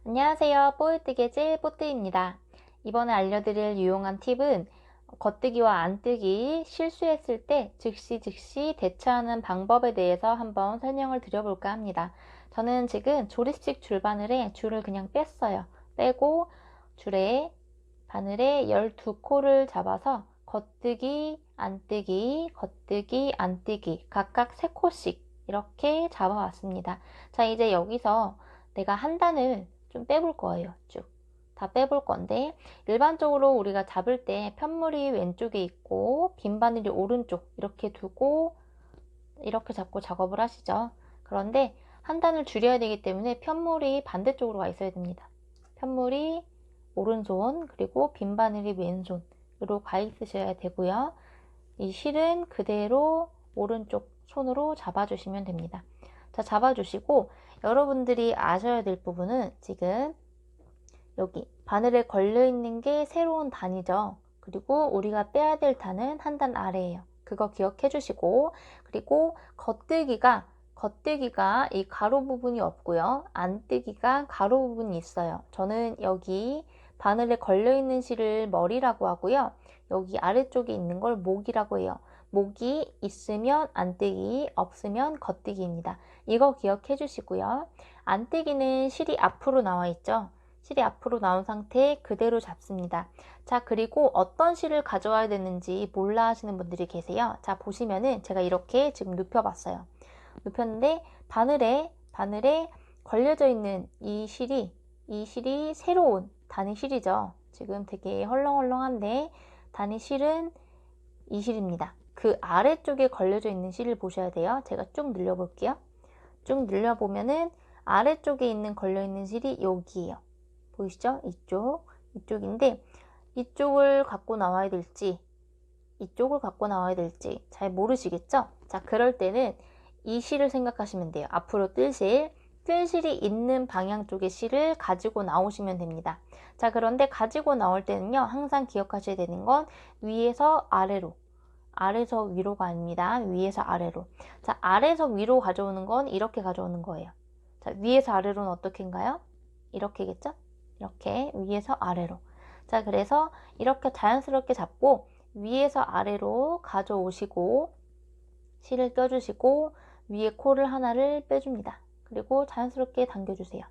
안녕하세요. 뽀뜨개질 뽀뜨입니다. 이번에 알려드릴 유용한 팁은 겉뜨기와 안뜨기 실수했을 때 즉시 대처하는 방법에 대해서 한번 설명을 드려볼까 합니다. 저는 지금 조립식 줄바늘에 줄을 그냥 뺐어요. 빼고 줄에 바늘에 12코를 잡아서 겉뜨기, 안뜨기, 겉뜨기, 안뜨기 각각 3코씩 이렇게 잡아왔습니다. 자, 이제 여기서 내가 한 단을 좀 빼볼 거예요. 쭉 다 빼볼 건데, 일반적으로 우리가 잡을 때 편물이 왼쪽에 있고 빈 바늘이 오른쪽 이렇게 두고 이렇게 잡고 작업을 하시죠. 그런데 한 단을 줄여야 되기 때문에 편물이 반대쪽으로 와 있어야 됩니다. 편물이 오른손 그리고 빈 바늘이 왼손으로 가 있으셔야 되고요. 이 실은 그대로 오른쪽 손으로 잡아주시면 됩니다. 자, 잡아주시고 여러분들이 아셔야 될 부분은 지금 여기 바늘에 걸려있는 게 새로운 단이죠. 그리고 우리가 빼야 될 단은 한 단 아래예요. 그거 기억해 주시고, 그리고 겉뜨기가 이 가로 부분이 없고요. 안뜨기가 가로 부분이 있어요. 저는 여기 바늘에 걸려있는 실을 머리라고 하고요. 여기 아래쪽에 있는 걸 목이라고 해요. 목이 있으면 안뜨기, 없으면 겉뜨기입니다. 이거 기억해 주시고요. 안뜨기는 실이 앞으로 나와 있죠. 실이 앞으로 나온 상태에 그대로 잡습니다. 자, 그리고 어떤 실을 가져와야 되는지 몰라 하시는 분들이 계세요. 자, 보시면은 제가 이렇게 지금 눕혀봤어요. 눕혔는데 바늘에 걸려져 있는 이 실이 새로운 단의 실이죠. 지금 되게 헐렁헐렁한데 단의 실은 이 실입니다. 그 아래쪽에 걸려져 있는 실을 보셔야 돼요. 제가 쭉 늘려볼게요. 쭉 늘려보면은 아래쪽에 있는 걸려있는 실이 여기에요. 보이시죠? 이쪽인데 이쪽을 갖고 나와야 될지 이쪽을 갖고 나와야 될지 잘 모르시겠죠? 자, 그럴 때는 이 실을 생각하시면 돼요. 앞으로 뜰 실이 있는 방향 쪽의 실을 가지고 나오시면 됩니다. 자, 그런데 가지고 나올 때는요, 항상 기억하셔야 되는 건 위에서 아래로, 아래서 위로가 아닙니다. 위에서 아래로. 자, 아래서 위로 가져오는 건 이렇게 가져오는 거예요. 자, 위에서 아래로는 어떻게인가요? 이렇게겠죠? 이렇게 위에서 아래로. 자, 그래서 이렇게 자연스럽게 잡고 위에서 아래로 가져오시고 실을 껴주시고 위에 코를 하나를 빼줍니다. 그리고 자연스럽게 당겨주세요.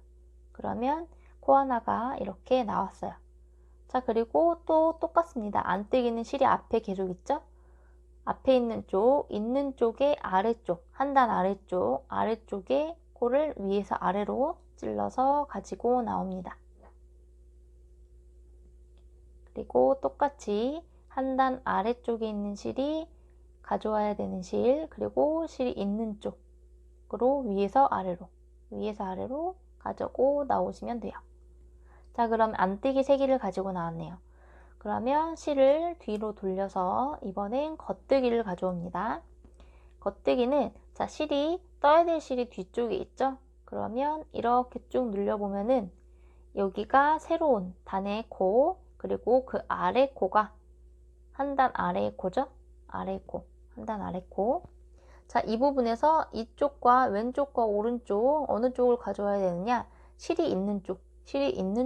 그러면 코 하나가 이렇게 나왔어요. 자, 그리고 또 똑같습니다. 안뜨기는 실이 앞에 계속 있죠? 앞에 있는 쪽의 아래쪽, 한 단 아래쪽에 코를 위에서 아래로 찔러서 가지고 나옵니다. 그리고 똑같이 한 단 아래쪽에 있는 실이 가져와야 되는 실, 그리고 실이 있는 쪽으로 위에서 아래로 가지고 나오시면 돼요. 자, 그럼 안뜨기 3개를 가지고 나왔네요. 그러면 실을 뒤로 돌려서 이번엔 겉뜨기를 가져옵니다. 겉뜨기는 자, 떠야 될 실이 뒤쪽에 있죠? 그러면 이렇게 쭉 눌려보면은 여기가 새로운 단의 코, 그리고 그 아래 코가 한 단 아래의 코죠? 한 단 아래 코. 자, 이 부분에서 이쪽과 왼쪽과 오른쪽 어느 쪽을 가져와야 되느냐? 실이 있는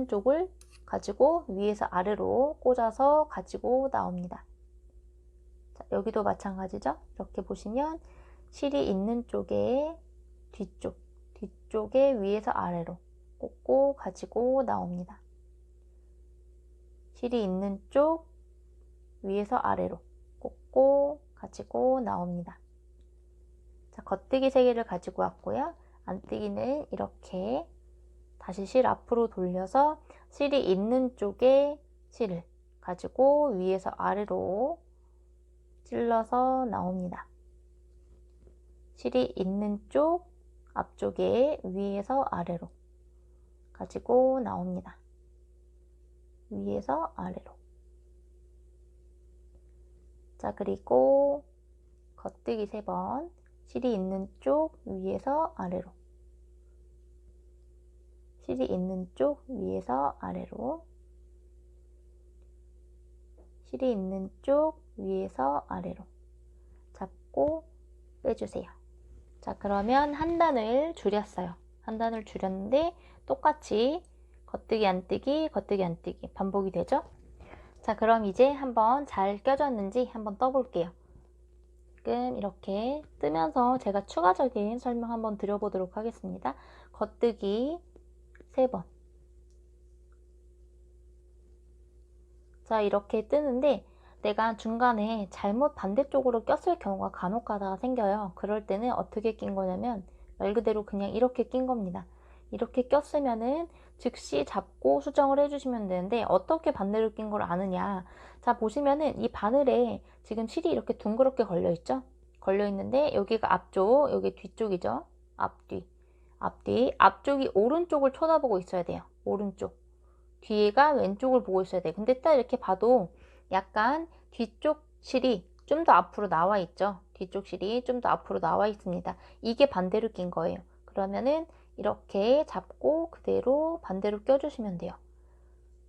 쪽을 가지고 위에서 아래로 꽂아서 가지고 나옵니다. 자, 여기도 마찬가지죠? 이렇게 보시면 실이 있는 쪽에 뒤쪽에 위에서 아래로 꽂고 가지고 나옵니다. 실이 있는 쪽 위에서 아래로 꽂고 가지고 나옵니다. 자, 겉뜨기 3개를 가지고 왔고요. 안뜨기는 이렇게 다시 실 앞으로 돌려서 실이 있는 쪽에 실을 가지고 위에서 아래로 찔러서 나옵니다. 실이 있는 쪽 앞쪽에 위에서 아래로 가지고 나옵니다. 위에서 아래로. 자, 그리고 겉뜨기 3번, 실이 있는 쪽 위에서 아래로, 실이 있는 쪽 위에서 아래로, 실이 있는 쪽 위에서 아래로 잡고 빼주세요. 자, 그러면 한 단을 줄였어요. 한 단을 줄였는데 똑같이 겉뜨기 안뜨기 겉뜨기 안뜨기 반복이 되죠. 자, 그럼 이제 한번 잘 껴졌는지 한번 떠볼게요. 지금 이렇게 뜨면서 제가 추가적인 설명 한번 드려보도록 하겠습니다. 겉뜨기 3번. 자, 이렇게 뜨는데 내가 중간에 잘못 반대쪽으로 꼈을 경우가 간혹 가다가 생겨요. 그럴 때는 어떻게 낀 거냐면 말 그대로 그냥 이렇게 낀 겁니다. 이렇게 꼈으면은 즉시 잡고 수정을 해주시면 되는데 어떻게 반대로 낀 걸 아느냐. 자, 보시면은 이 바늘에 지금 실이 이렇게 둥그렇게 걸려 있죠. 걸려 있는데 여기가 앞쪽, 여기 뒤쪽이죠. 앞쪽이 오른쪽을 쳐다보고 있어야 돼요. 오른쪽. 뒤가 왼쪽을 보고 있어야 돼. 근데 딱 이렇게 봐도 약간 뒤쪽 실이 좀 더 앞으로 나와 있죠. 뒤쪽 실이 좀 더 앞으로 나와 있습니다. 이게 반대로 낀 거예요. 그러면은 이렇게 잡고 그대로 반대로 껴주시면 돼요.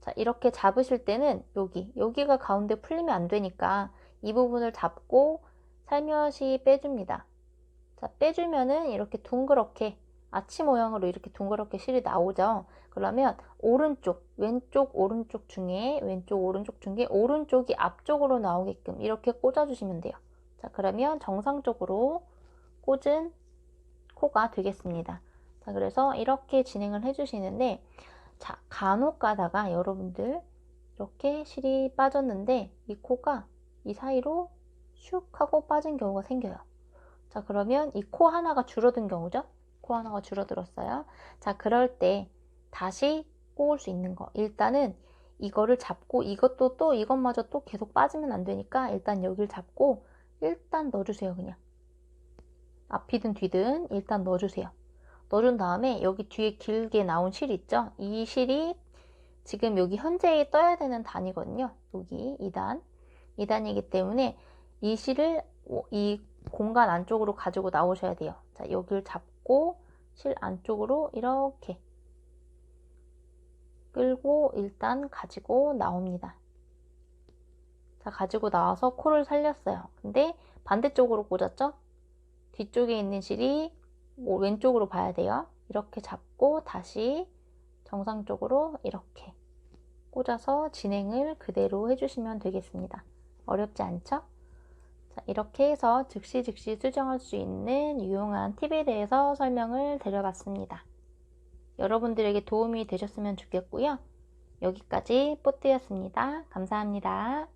자, 이렇게 잡으실 때는 여기가 가운데 풀리면 안 되니까 이 부분을 잡고 살며시 빼줍니다. 자, 빼주면은 이렇게 둥그렇게 아치 모양으로 이렇게 둥그렇게 실이 나오죠. 그러면 왼쪽, 오른쪽 중에 오른쪽이 앞쪽으로 나오게끔 이렇게 꽂아주시면 돼요. 자, 그러면 정상적으로 꽂은 코가 되겠습니다. 자, 그래서 이렇게 진행을 해주시는데, 자, 간혹 가다가 여러분들 이렇게 실이 빠졌는데 이 코가 이 사이로 슉 하고 빠진 경우가 생겨요. 자, 그러면 이 코 하나가 줄어든 경우죠? 코 하나가 줄어들었어요. 자, 그럴 때 다시 꼬을 수 있는 거. 일단은 이거를 잡고 이것도 또 이것마저 또 계속 빠지면 안 되니까 일단 여기를 잡고 일단 넣어주세요. 그냥 앞이든 뒤든 일단 넣어주세요. 넣어준 다음에 여기 뒤에 길게 나온 실 있죠? 이 실이 지금 여기 현재에 떠야 되는 단이거든요. 여기 2단. 2단이기 때문에 이 실을 이 공간 안쪽으로 가지고 나오셔야 돼요. 자, 여기를 잡고 실 안쪽으로 이렇게 끌고 일단 가지고 나옵니다. 자, 가지고 나와서 코를 살렸어요. 근데 반대쪽으로 꽂았죠? 뒤쪽에 있는 실이 왼쪽으로 봐야 돼요. 이렇게 잡고 다시 정상적으로 이렇게 꽂아서 진행을 그대로 해주시면 되겠습니다. 어렵지 않죠? 자, 이렇게 해서 즉시 수정할 수 있는 유용한 팁에 대해서 설명을 드려봤습니다. 여러분들에게 도움이 되셨으면 좋겠고요. 여기까지 뽀뜨였습니다. 감사합니다.